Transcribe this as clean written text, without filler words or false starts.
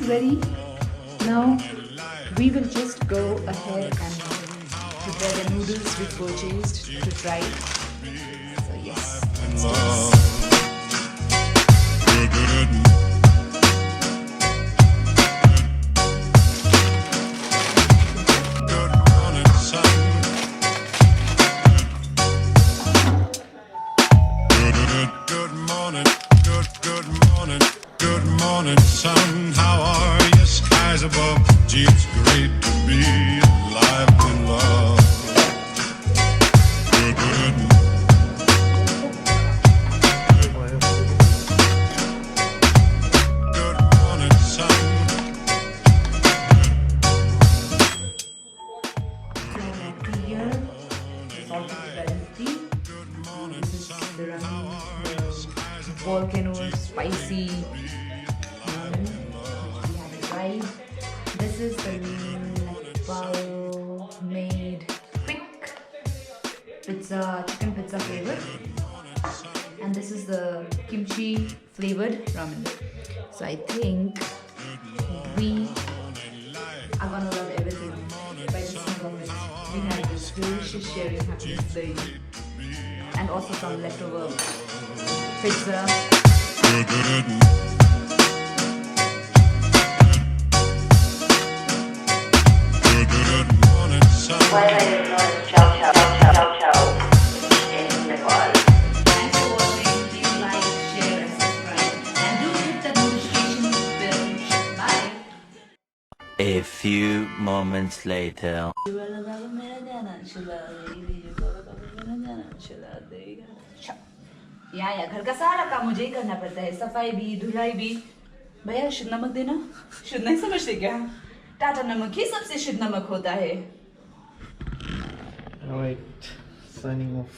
Ready? Now we will just go ahead and prepare the noodles we purchased to try it. So yes, let's do this. Volcano spicy ramen. We have it right. This is the Nepal made quick pizza, chicken pizza flavor, and this is the kimchi flavored ramen. So I think we are gonna love everything by the smell of it. We have this delicious sharing happiness day, and also some leftover pizza. Thanks for watching. Please like, share and subscribe. And do hit the notification bell. Bye. A few moments later. यहाँ घर का सारा काम मुझे ही करना पड़ता है, सफाई भी धुलाई भी। भैया शुद्ध नमक देना। शुद्ध नहीं समझते क्या? टाटा नमक ही सबसे शुद्ध नमक होता है। Alright, signing off.